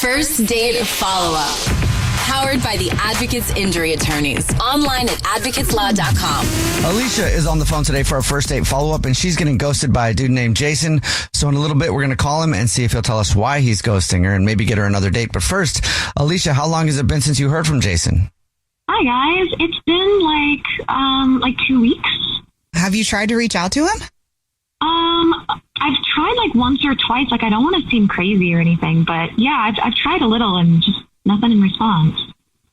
First Date Follow-Up. Powered by the Advocates Injury Attorneys. Online at advocateslaw.com. Alicia is on the phone today for our first date follow-up, and she's getting ghosted by a dude named Jason. So in a little bit, we're going to call him and see if he'll tell us why he's ghosting her and maybe get her another date. But first, Alicia, how long has it been since you heard from Jason? Hi, guys. It's been like 2 weeks. Have you tried to reach out to him? I've tried like once or twice. Like, I don't want to seem crazy or anything, but yeah, I've tried a little and just nothing in response.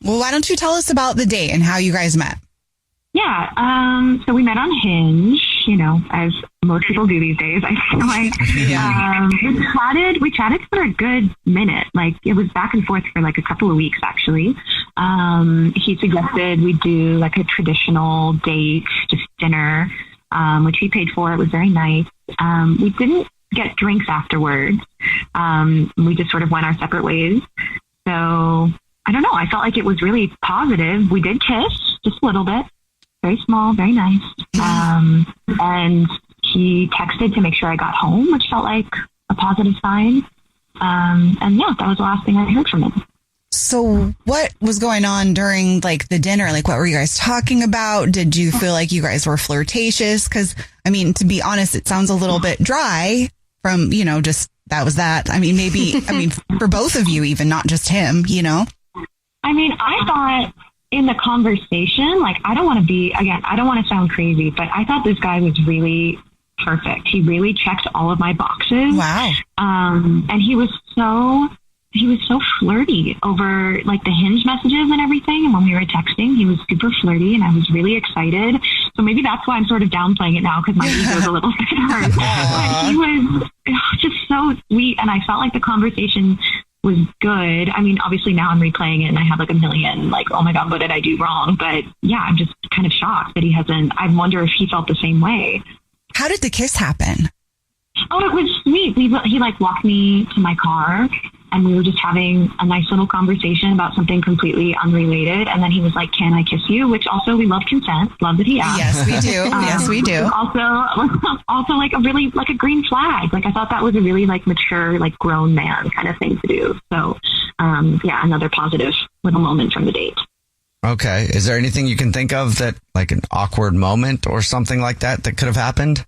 Well, why don't you tell us about the date and how you guys met? Yeah, so we met on Hinge, you know, as most people do these days, I feel like. We chatted for a good minute. Like, it was back and forth for like a couple of weeks, actually. He suggested we do like a traditional date, just dinner, which he paid for. It was very nice. We didn't get drinks afterwards. We just sort of went our separate ways. So, I don't know. I felt like it was really positive. We did kiss just a little bit. Very small, very nice. And he texted to make sure I got home, which felt like a positive sign. And yeah, that was the last thing I heard from him. So what was going on during like the dinner? Like, what were you guys talking about? Did you feel like you guys were flirtatious? Because, I mean, to be honest, it sounds a little bit dry from, you know, just that was that. I mean, maybe, for both of you, even not just him, you know? I mean, I thought in the conversation, like, I don't want to sound crazy, but I thought this guy was really perfect. He really checked all of my boxes. Wow. And he was so flirty over like the Hinge messages and everything. And when we were texting, he was super flirty and I was really excited. So maybe that's why I'm sort of downplaying it now because my ego is a little bit hurt. But he was just so sweet. And I felt like the conversation was good. I mean, obviously now I'm replaying it and I have like a million, like, oh my God, what did I do wrong? But yeah, I'm just kind of shocked that he hasn't. I wonder if he felt the same way. How did the kiss happen? Oh, it was sweet. He like walked me to my car and we were just having a nice little conversation about something completely unrelated. And then he was like, can I kiss you? Which also, we love consent. Love that he asked. Yes, we do. Yes, we do. Also like a really, like a green flag. Like, I thought that was a really like mature, like grown man kind of thing to do. So, yeah, another positive little moment from the date. Okay. Is there anything you can think of that, like an awkward moment or something like that could have happened?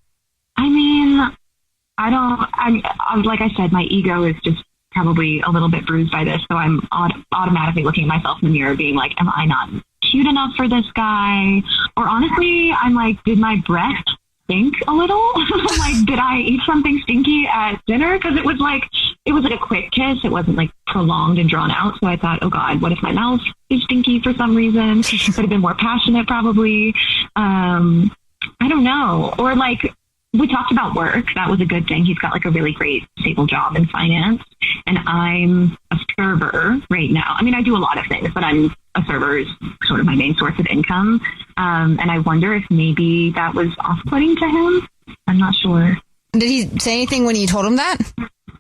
I mean, like I said, my ego is just probably a little bit bruised by this. So I'm automatically looking at myself in the mirror being like, am I not cute enough for this guy? Or honestly, I'm like, did my breath stink a little? Like, did I eat something stinky at dinner? Because it was like a quick kiss. It wasn't like prolonged and drawn out. So I thought, oh God, what if my mouth is stinky for some reason? Could have been more passionate probably. I don't know. Or like, we talked about work. That was a good thing. He's got like a really great stable job in finance. And I'm a server right now. I mean, I do a lot of things, but a server is sort of my main source of income. And I wonder if maybe that was off-putting to him. I'm not sure. Did he say anything when you told him that?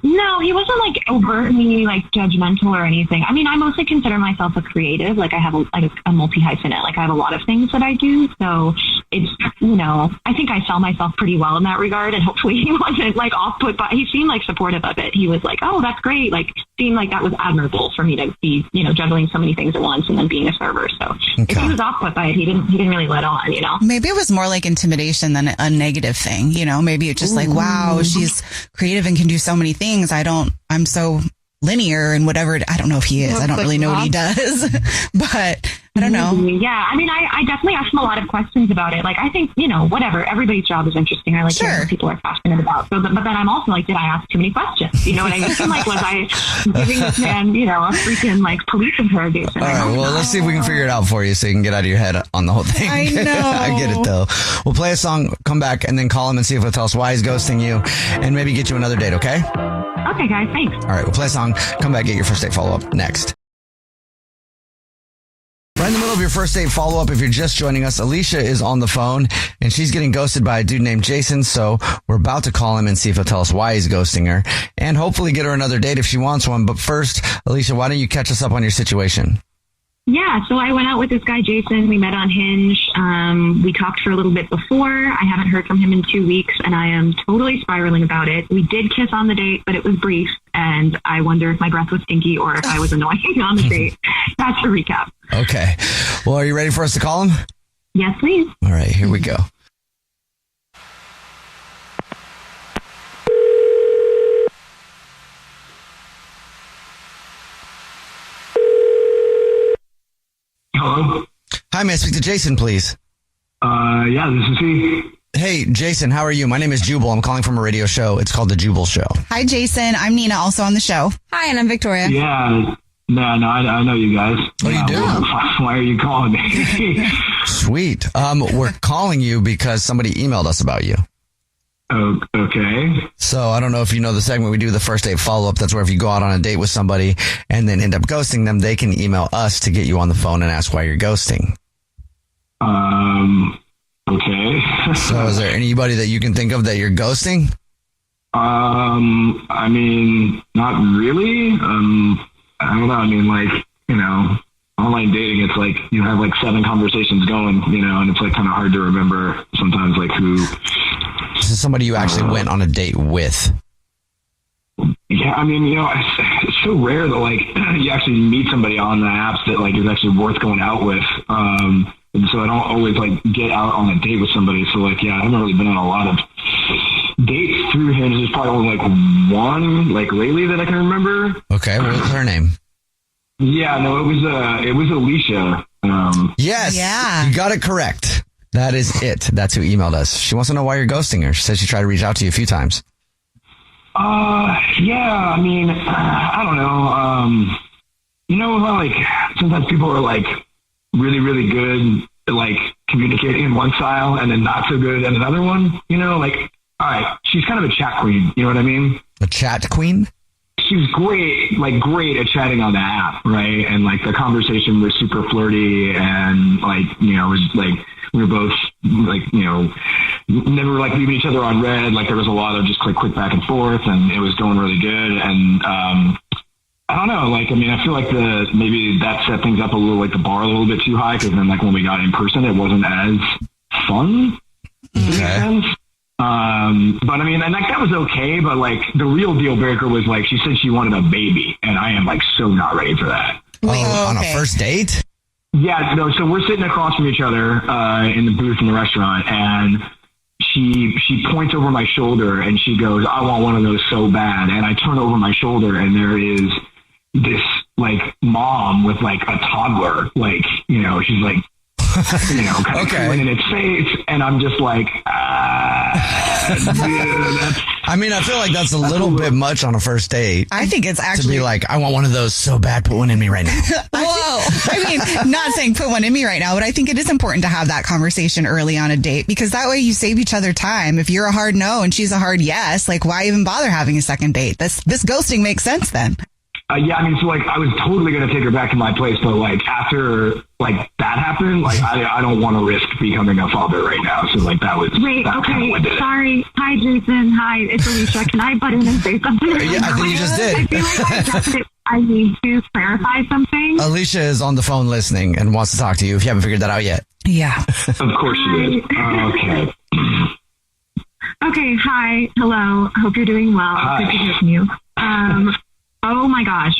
No, he wasn't like overtly like judgmental or anything. I mean, I mostly consider myself a creative. Like, I have a multi-hyphenate. Like, I have a lot of things that I do. So it's, you know, I think I sell myself pretty well in that regard. And hopefully he wasn't like off-put, but he seemed like supportive of it. He was like, oh, that's great. Like, seemed like that was admirable for me to be, you know, juggling so many things at once and then being a server. So if he was off-put by it, he didn't really let on, you know? Maybe it was more like intimidation than a negative thing. You know, maybe it's just like, wow, she's creative and can do so many things. I'm so linear and whatever. I don't know if he is. I don't really know what he does, but I don't know. Yeah. I mean, I definitely asked him a lot of questions about it. Like, I think, you know, whatever, everybody's job is interesting. I like hearing what people are passionate about. So, but then I'm also like, did I ask too many questions? You know what I mean? Like, was I giving this man, you know, a freaking like police interrogation? All right. Well, let's see if we can figure it out for you so you can get out of your head on the whole thing. I know. I get it though. We'll play a song, come back, and then call him and see if he'll tell us why he's ghosting you and maybe get you another date. Okay? Okay, guys. Thanks. All right. We'll play a song, come back, get your first date follow-up next. Right in the middle of your first date follow-up, if you're just joining us, Alicia is on the phone and she's getting ghosted by a dude named Jason. So we're about to call him and see if he'll tell us why he's ghosting her and hopefully get her another date if she wants one. But first, Alicia, why don't you catch us up on your situation? Yeah, so I went out with this guy, Jason. We met on Hinge. We talked for a little bit before. I haven't heard from him in 2 weeks, and I am totally spiraling about it. We did kiss on the date, but it was brief, and I wonder if my breath was stinky or if I was annoying on the date. That's the recap. Okay. Well, are you ready for us to call him? Yes, please. All right, here we go. Hello? Hi, may I speak to Jason, please? Yeah, this is he. Hey, Jason, how are you? My name is Jubal. I'm calling from a radio show. It's called The Jubal Show. Hi, Jason. I'm Nina, also on the show. Hi, and I'm Victoria. Yeah. No, I know you guys. Oh, you do? Why are you calling me? Sweet. We're calling you because somebody emailed us about you. Oh, okay. So I don't know if you know the segment we do, the first date follow-up. That's where if you go out on a date with somebody and then end up ghosting them, they can email us to get you on the phone and ask why you're ghosting. Okay. So is there anybody that you can think of that you're ghosting? I mean, not really. I don't know. I mean, like, you know, online dating, it's like you have like 7 conversations going, you know, and it's like kind of hard to remember sometimes like who. This is somebody you actually went on a date with. Yeah, I mean, you know, it's so rare that like you actually meet somebody on the apps that like is actually worth going out with. And so I don't always like get out on a date with somebody. So like, yeah, I haven't really been on a lot of dates through Hinge. There's probably only like one like lately that I can remember. Okay, what was her name? Yeah, no, it was Alicia. Yes, Yeah. you got it correct. That is it. That's who emailed us. She wants to know why you're ghosting her. She said she tried to reach out to you a few times. Yeah, I mean, I don't know. You know how like sometimes people are like really, really good at like communicating in one style and then not so good at another one, you know, like, all right, she's kind of a chat queen. You know what I mean? A chat queen? She was great at chatting on the app, right? And like the conversation was super flirty and like, you know, it was like, we were both like, you know, never like leaving each other on red. Like there was a lot of just quick back and forth and it was going really good. And, I don't know. Like, I mean, I feel like maybe that set things up a little, like the bar a little bit too high. Cause then like when we got in person, it wasn't as fun. Okay. But I mean, and like that was okay. But like the real deal breaker was like, she said she wanted a baby and I am like so not ready for that. On a first date? Yeah, no, so we're sitting across from each other in the booth in the restaurant, and she points over my shoulder, and she goes, I want one of those so bad. And I turn over my shoulder, and there is this, like, mom with, like, a toddler. Like, you know, she's, like, you know, kind of Okay. cooing in its face, and I'm just like, I mean, I feel like that's a little bit much on a first date. I think it's To actually be like, I want one of those so bad, put one in me right now. Whoa. I mean, not saying put one in me right now, but I think it is important to have that conversation early on a date because that way you save each other time. If you're a hard no and she's a hard yes, like why even bother having a second date? This ghosting makes sense then. Yeah, I mean, so like I was totally going to take her back to my place, but like after like that happened, like I don't want to risk becoming a father right now. So like that was Wait, that okay, what did it. sorry. Hi, Jason. Hi, it's Alicia. Can I butt in and say something? Yeah, I think you just did. I feel like I need to clarify something. Alicia is on the phone listening and wants to talk to you if you haven't figured that out yet. Yeah. Of course she is. Okay. Okay, hi, hello. Hope you're doing well. Hi. Good to hear from you. Oh my gosh,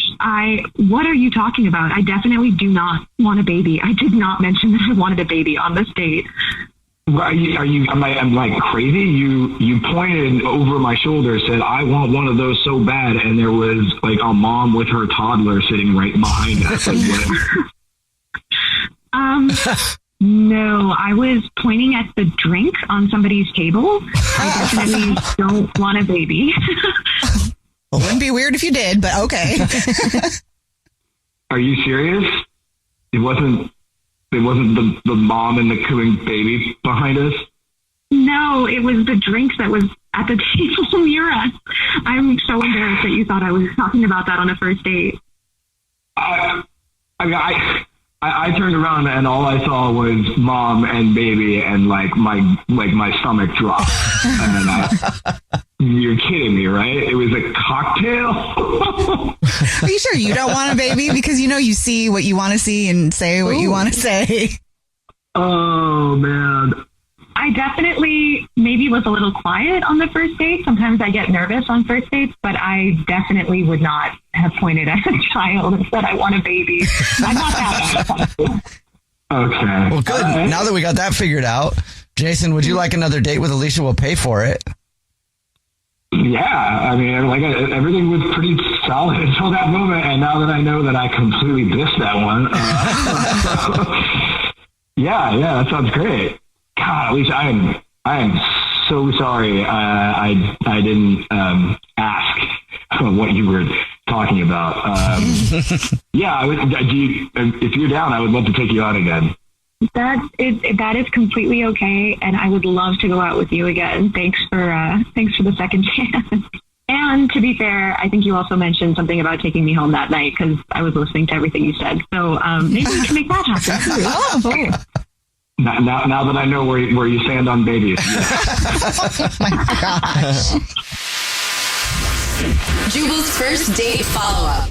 what are you talking about? I definitely do not want a baby. I did not mention that I wanted a baby on this date. I'm like crazy. You pointed over my shoulder, said, I want one of those so bad. And there was like a mom with her toddler sitting right behind us. Like, what? No, I was pointing at the drink on somebody's table. I definitely don't want a baby. Well, wouldn't be weird if you did, but okay. Are you serious? It wasn't the mom and the cooing baby behind us? No, it was the drinks that was at the table near us. I'm so embarrassed that you thought I was talking about that on a first date. I turned around and all I saw was mom and baby and like my stomach dropped. And you're kidding me, right? It was a cocktail. Are you sure you don't want a baby? Because you see what you want to see and say what you want to say. Oh, man. I definitely maybe was a little quiet on the first date. Sometimes I get nervous on first dates, but I definitely would not have pointed at a child and said, I want a baby. I'm not that bad. Okay. Well, good. Right. Now that we got that figured out, Jason, would you like another date with Alicia? We'll pay for it. Yeah, I mean, like everything was pretty solid until that moment, and now that I know that I completely missed that one, yeah, that sounds great. God, Alicia, I am so sorry. I didn't ask what you were talking about. Yeah, I would. If you're down, I would love to take you out again. That is completely okay, and I would love to go out with you again. Thanks for the second chance. And to be fair, I think you also mentioned something about taking me home that night because I was listening to everything you said. So maybe we can make that happen too. Oh. Now that I know where you stand on babies. Oh my gosh. Jubal's first date follow-up.